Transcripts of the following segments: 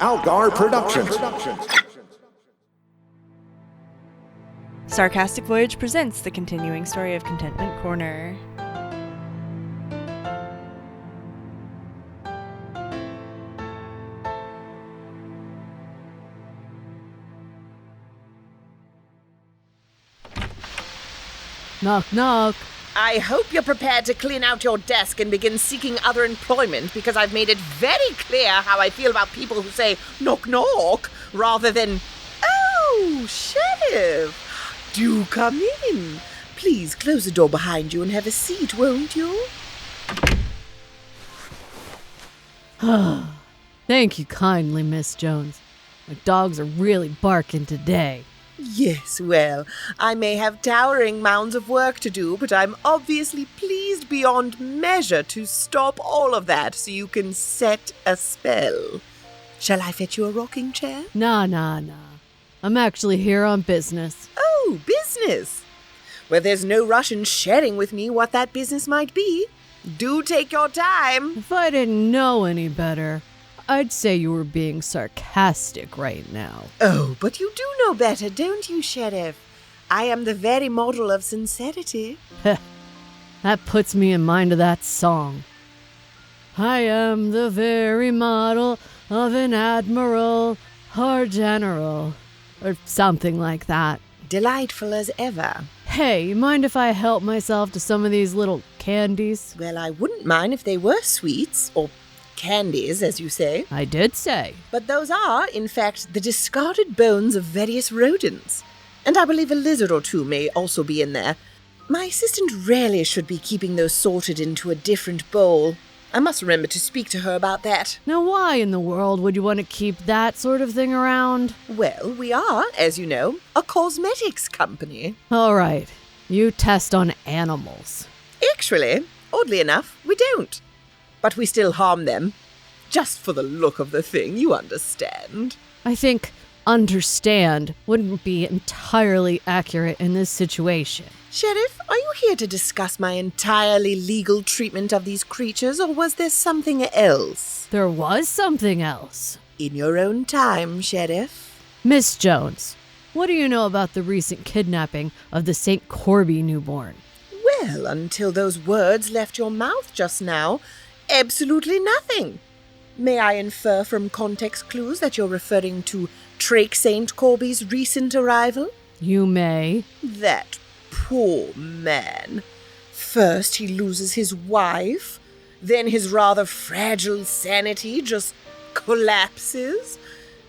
Algar Productions. Sarcastic Voyage presents the continuing story of Contentment Corner. Knock, knock. I hope you're prepared to clean out your desk and begin seeking other employment, because I've made it very clear how I feel about people who say knock knock rather than, "Oh, Sheriff, do come in. Please close the door behind you and have a seat, won't you?" Thank you kindly, Miss Jones. My dogs are really barking today. Yes, well, I may have towering mounds of work to do, but I'm obviously pleased beyond measure to stop all of that so you can set a spell. Shall I fetch you a rocking chair? Nah. I'm actually here on business. Oh, business! Well, there's no rush in sharing with me what that business might be. Do take your time. If I didn't know any better, I'd say you were being sarcastic right now. Oh, but you do know better, don't you, Sheriff? I am the very model of sincerity. That puts me in mind of that song. I am the very model of an admiral or general, or something like that. Delightful as ever. Hey, you mind if I help myself to some of these little candies? Well, I wouldn't mind if they were sweets, or candies, as you say. I did say. But those are, in fact, the discarded bones of various rodents. And I believe a lizard or two may also be in there. My assistant really should be keeping those sorted into a different bowl. I must remember to speak to her about that. Now, why in the world would you want to keep that sort of thing around? Well, we are, as you know, a cosmetics company. All right. You test on animals. Actually, oddly enough, we don't. But we still harm them. Just for the look of the thing, you understand. I think understand wouldn't be entirely accurate in this situation. Sheriff, are you here to discuss my entirely legal treatment of these creatures, or was there something else? There was something else. In your own time, Sheriff. Miss Jones, what do you know about the recent kidnapping of the St. Corby newborn? Well, until those words left your mouth just now, absolutely nothing. May I infer from context clues that you're referring to Drake St. Corby's recent arrival? You may. That poor man. First he loses his wife, then his rather fragile sanity just collapses,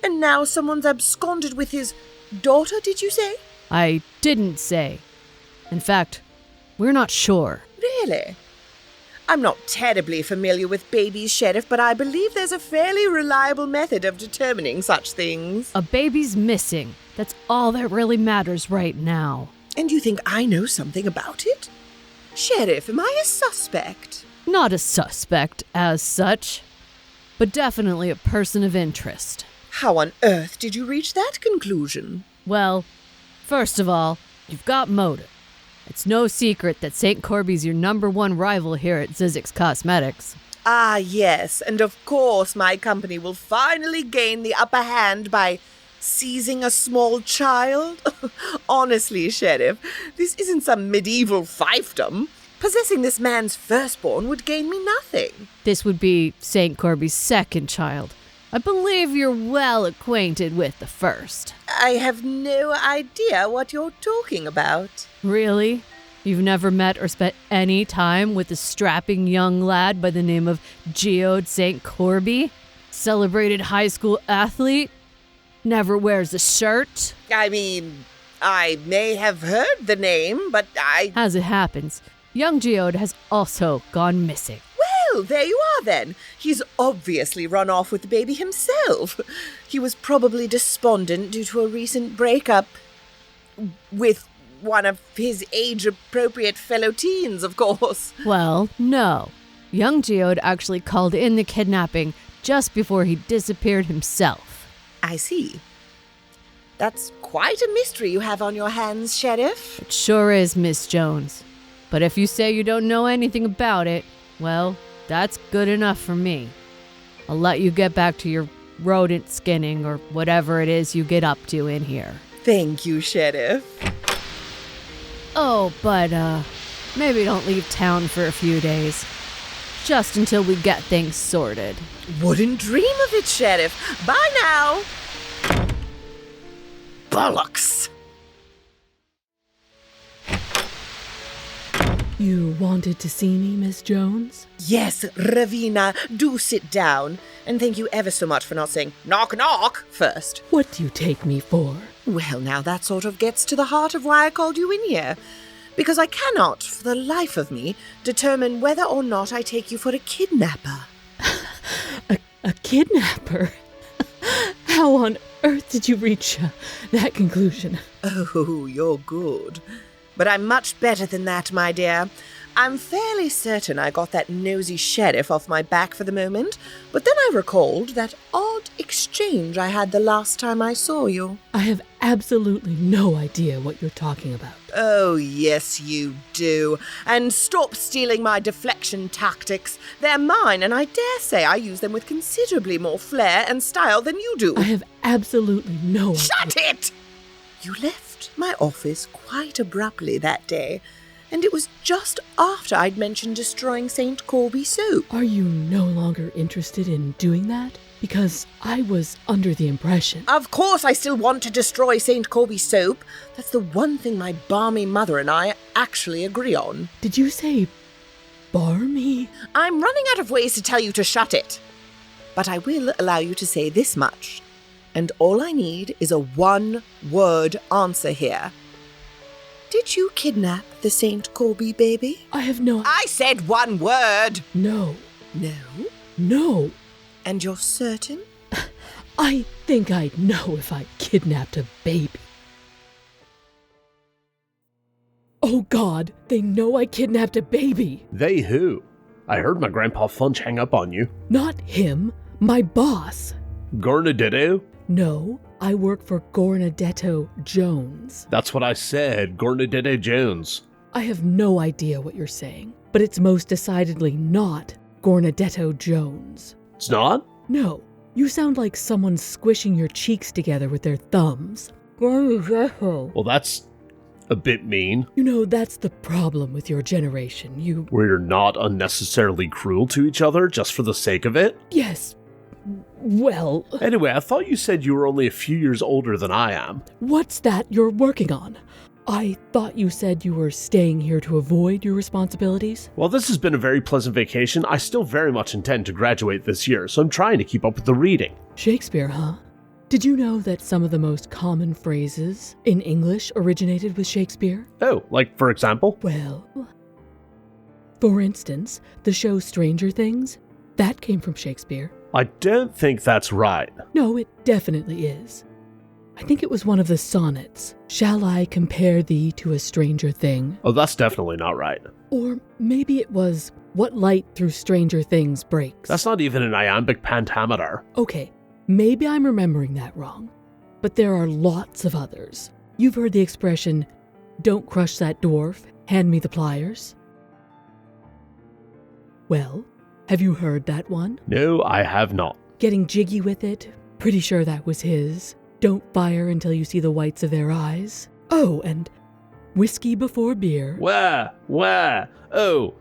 and now someone's absconded with his daughter, did you say? I didn't say. In fact, we're not sure. Really? I'm not terribly familiar with babies, Sheriff, but I believe there's a fairly reliable method of determining such things. A baby's missing. That's all that really matters right now. And you think I know something about it? Sheriff, am I a suspect? Not a suspect as such, but definitely a person of interest. How on earth did you reach that conclusion? Well, first of all, you've got motive. It's no secret that St. Corby's your #1 rival here at Zizix Cosmetics. Ah, yes, and of course my company will finally gain the upper hand by seizing a small child. Honestly, Sheriff, this isn't some medieval fiefdom. Possessing this man's firstborn would gain me nothing. This would be St. Corby's second child. I believe you're well acquainted with the first. I have no idea what you're talking about. Really? You've never met or spent any time with a strapping young lad by the name of Geode St. Corby? Celebrated high school athlete? Never wears a shirt? I mean, I may have heard the name, but As it happens, young Geode has also gone missing. Well, there you are then. He's obviously run off with the baby himself. He was probably despondent due to a recent breakup with one of his age-appropriate fellow teens, of course. Well, no. Young Geode actually called in the kidnapping just before he disappeared himself. I see. That's quite a mystery you have on your hands, Sheriff. It sure is, Miss Jones. But if you say you don't know anything about it, well, that's good enough for me. I'll let you get back to your rodent skinning or whatever it is you get up to in here. Thank you, Sheriff. Oh, but maybe don't leave town for a few days. Just until we get things sorted. Wouldn't dream of it, Sheriff. Bye now. Bollocks. You wanted to see me, Miss Jones? Yes, Ravina, do sit down. And thank you ever so much for not saying knock knock first. What do you take me for? Well, now that sort of gets to the heart of why I called you in here. Because I cannot, for the life of me, determine whether or not I take you for a kidnapper. A kidnapper? How on earth did you reach that conclusion? Oh, you're good. But I'm much better than that, my dear. I'm fairly certain I got that nosy sheriff off my back for the moment, but then I recalled that odd exchange I had the last time I saw you. I have absolutely no idea what you're talking about. Oh, yes, you do. And stop stealing my deflection tactics. They're mine, and I dare say I use them with considerably more flair and style than you do. I have absolutely no idea. Shut it! You left my office quite abruptly that day, and it was just after I'd mentioned destroying St. Corby soap. Are you no longer interested in doing that? Because I was under the impression... Of course I still want to destroy St. Corby soap. That's the one thing my balmy mother and I actually agree on. Did you say barmy? I'm running out of ways to tell you to shut it. But I will allow you to say this much. And all I need is a one-word answer here. Did you kidnap the St. Corby baby? I have no... I said one word! No. No? No. And you're certain? I think I'd know if I kidnapped a baby. Oh God, they know I kidnapped a baby. They who? I heard my Grandpa Funch hang up on you. Not him, my boss. Gornadetto? No, I work for Gornadetto Jones. That's what I said, Gornadetto Jones. I have no idea what you're saying, but it's most decidedly not Gornadetto Jones. It's not? No, you sound like someone squishing your cheeks together with their thumbs. Gornadetto. Well, that's a bit mean. You know, that's the problem with your generation. Where you're not unnecessarily cruel to each other just for the sake of it? Yes. Well... Anyway, I thought you said you were only a few years older than I am. What's that you're working on? I thought you said you were staying here to avoid your responsibilities. While this has been a very pleasant vacation, I still very much intend to graduate this year, so I'm trying to keep up with the reading. Shakespeare, huh? Did you know that some of the most common phrases in English originated with Shakespeare? Oh, like for example? Well, for instance, the show Stranger Things, that came from Shakespeare. I don't think that's right. No, it definitely is. I think it was one of the sonnets. Shall I compare thee to a stranger thing? Oh, that's definitely not right. Or maybe it was, what light through stranger things breaks? That's not even an iambic pentameter. Okay, maybe I'm remembering that wrong. But there are lots of others. You've heard the expression, don't crush that dwarf, hand me the pliers. Well, have you heard that one? No, I have not. Getting jiggy with it? Pretty sure that was his. Don't fire until you see the whites of their eyes. Oh, and whiskey before beer. Where? Oh,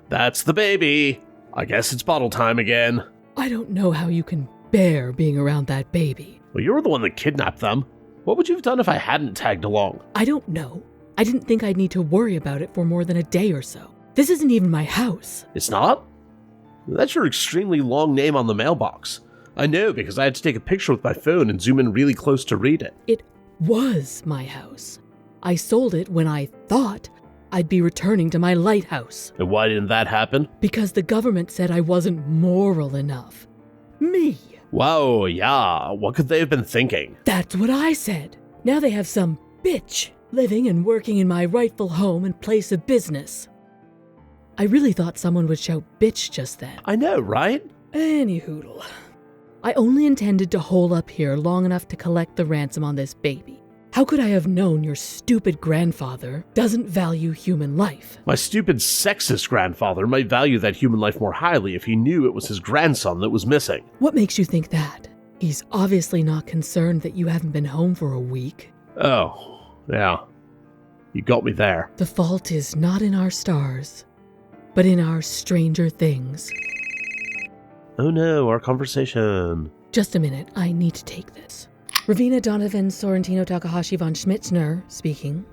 that's the baby. I guess it's bottle time again. I don't know how you can bear being around that baby. Well, you were the one that kidnapped them. What would you have done if I hadn't tagged along? I don't know. I didn't think I'd need to worry about it for more than a day or so. This isn't even my house. It's not? That's your extremely long name on the mailbox. I know, because I had to take a picture with my phone and zoom in really close to read it. It was my house. I sold it when I thought I'd be returning to my lighthouse. And why didn't that happen? Because the government said I wasn't moral enough. Me. Wow, yeah. What could they have been thinking? That's what I said. Now they have some bitch living and working in my rightful home and place of business. I really thought someone would shout bitch just then. I know, right? Any hoodle. I only intended to hole up here long enough to collect the ransom on this baby. How could I have known your stupid grandfather doesn't value human life? My stupid sexist grandfather might value that human life more highly if he knew it was his grandson that was missing. What makes you think that? He's obviously not concerned that you haven't been home for a week. Oh, yeah. You got me there. The fault is not in our stars, but in our stranger things. Oh no, our conversation. Just a minute, I need to take this. Ravina Donovan Sorrentino Takahashi von Schmitzner speaking.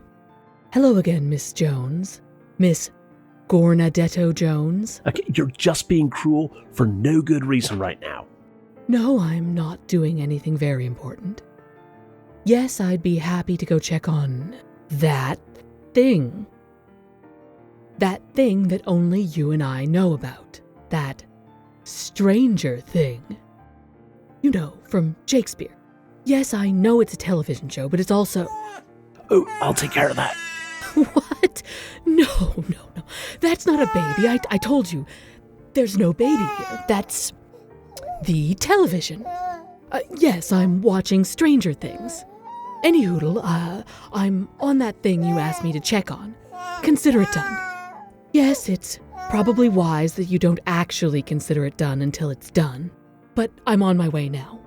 Hello again, Miss Jones. Miss Gornadetto Jones. Okay, you're just being cruel for no good reason right now. No, I'm not doing anything very important. Yes, I'd be happy to go check on that thing. That thing that only you and I know about. That stranger thing. You know, from Shakespeare. Yes, I know it's a television show, but it's also... Oh, I'll take care of that. What? No. That's not a baby. I told you. There's no baby here. That's the television. Yes, I'm watching Stranger Things. Anyhoodle, I'm on that thing you asked me to check on. Consider it done. Yes, it's probably wise that you don't actually consider it done until it's done. But I'm on my way now.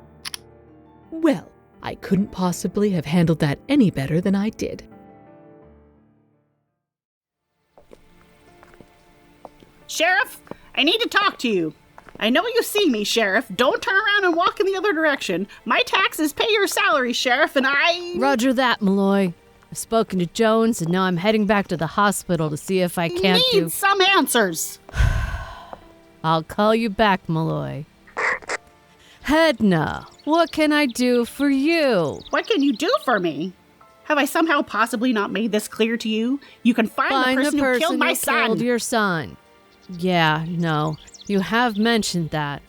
Well, I couldn't possibly have handled that any better than I did. Sheriff, I need to talk to you. I know you see me, Sheriff. Don't turn around and walk in the other direction. My taxes pay your salary, Sheriff, and I... Roger that, Malloy. I've spoken to Jones, and now I'm heading back to the hospital to see if I can't need some answers. I'll call you back, Malloy. Edna, what can I do for you? What can you do for me? Have I somehow possibly not made this clear to you? You can find the person who killed my son. Killed your son. Yeah, no, you have mentioned that.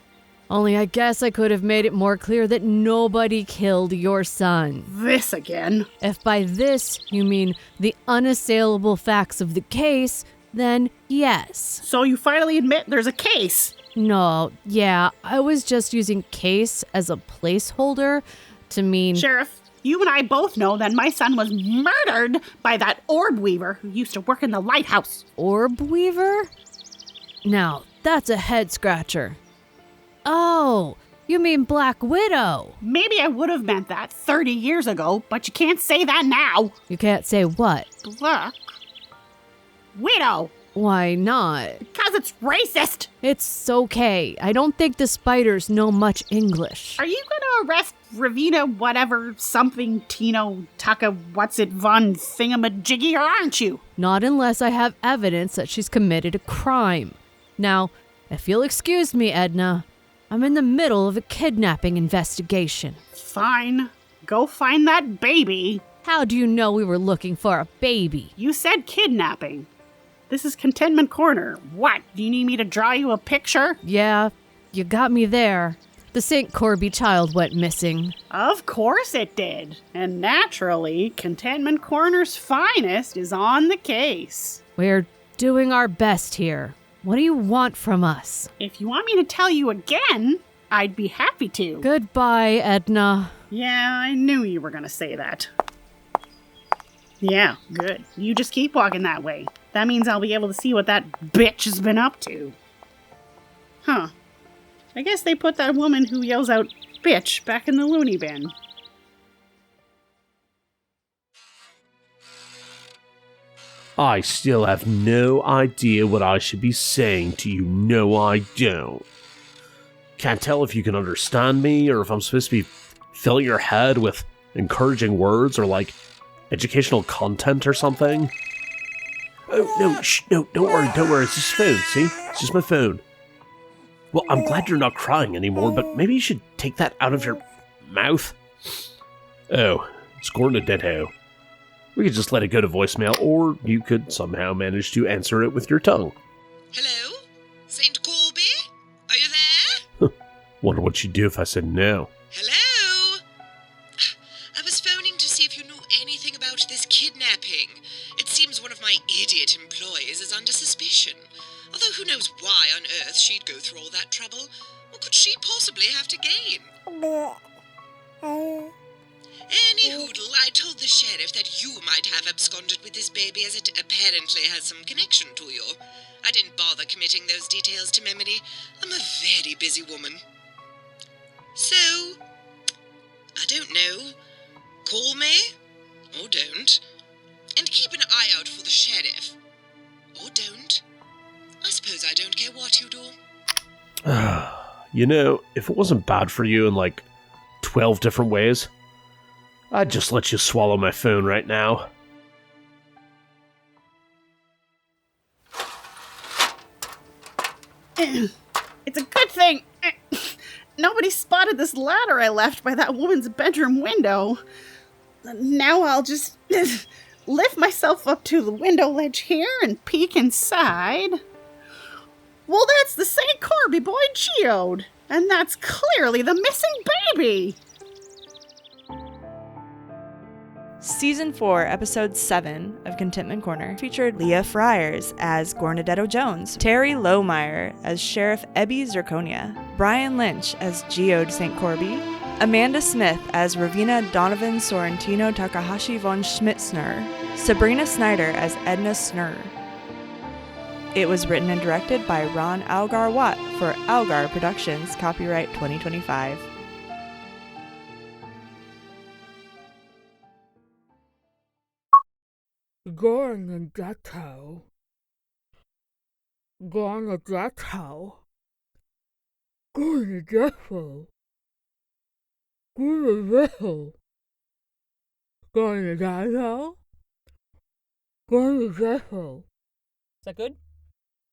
Only I guess I could have made it more clear that nobody killed your son. This again. If by this you mean the unassailable facts of the case, then yes. So you finally admit there's a case? No, yeah, I was just using case as a placeholder to mean... Sheriff, you and I both know that my son was murdered by that orb weaver who used to work in the lighthouse. Orb weaver? Now, that's a head scratcher. Oh, you mean Black Widow? Maybe I would have meant that 30 years ago, but you can't say that now. You can't say what? Black Widow. Why not? Because it's racist. It's okay. I don't think the spiders know much English. Are you going to arrest Ravina whatever something Tino Tucka what's it von thingamajiggy, or aren't you? Not unless I have evidence that she's committed a crime. Now, if you'll excuse me, Edna, I'm in the middle of a kidnapping investigation. Fine. Go find that baby. How do you know we were looking for a baby? You said kidnapping. This is Contentment Corner. What? Do you need me to draw you a picture? Yeah, you got me there. The St. Corby child went missing. Of course it did. And naturally, Contentment Corner's finest is on the case. We're doing our best here. What do you want from us? If you want me to tell you again, I'd be happy to. Goodbye, Edna. Yeah, I knew you were going to say that. Yeah, good. You just keep walking that way. That means I'll be able to see what that bitch has been up to. Huh. I guess they put that woman who yells out bitch back in the loony bin. I still have no idea what I should be saying to you. No, I don't. Can't tell if you can understand me or if I'm supposed to be filling your head with encouraging words or like educational content or something. Oh, no, don't worry, it's just a phone, see? It's just my phone. Well, I'm glad you're not crying anymore, but maybe you should take that out of your mouth. Oh, it's Gornadetto. We could just let it go to voicemail, or you could somehow manage to answer it with your tongue. Hello? St. Corby? Are you there? Wonder what you'd do if I said no. Hello? I was phoning to see if you knew anything about this kidnapping. It seems one of my idiot employees is under suspicion. Although who knows why on earth she'd go through all that trouble. What could she possibly have to gain? Anyhoodle, I told the sheriff that you might have absconded with this baby as it apparently has some connection to you. I didn't bother committing those details to memory. I'm a very busy woman. So, No? Call me? Or don't? And keep an eye out for the sheriff. Or don't. I suppose I don't care what you do. You know, if it wasn't bad for you in like 12 different ways, I'd just let you swallow my phone right now. It's a good thing nobody spotted this ladder I left by that woman's bedroom window. Now I'll just lift myself up to the window ledge here and peek inside. Well, that's the St. Corby boy, Geode. And that's clearly the missing baby. Season 4, Episode 7 of Contentment Corner featured Leah Friars as Gornadetto Jones, Terry Lohmeyer as Sheriff Ebby Zirconia, Brian Lynch as Geode St. Corby, Amanda Smith as Ravina Donovan Sorrentino Takahashi von Schmitzner, Sabrina Snyder as Edna Snur. It was written and directed by Ron Algar Watt for Algar Productions, copyright 2025. Gornadetto. Gornadetto. Gornadetto. Gornadetto. Gornadetto. Gornadetto. Is that good?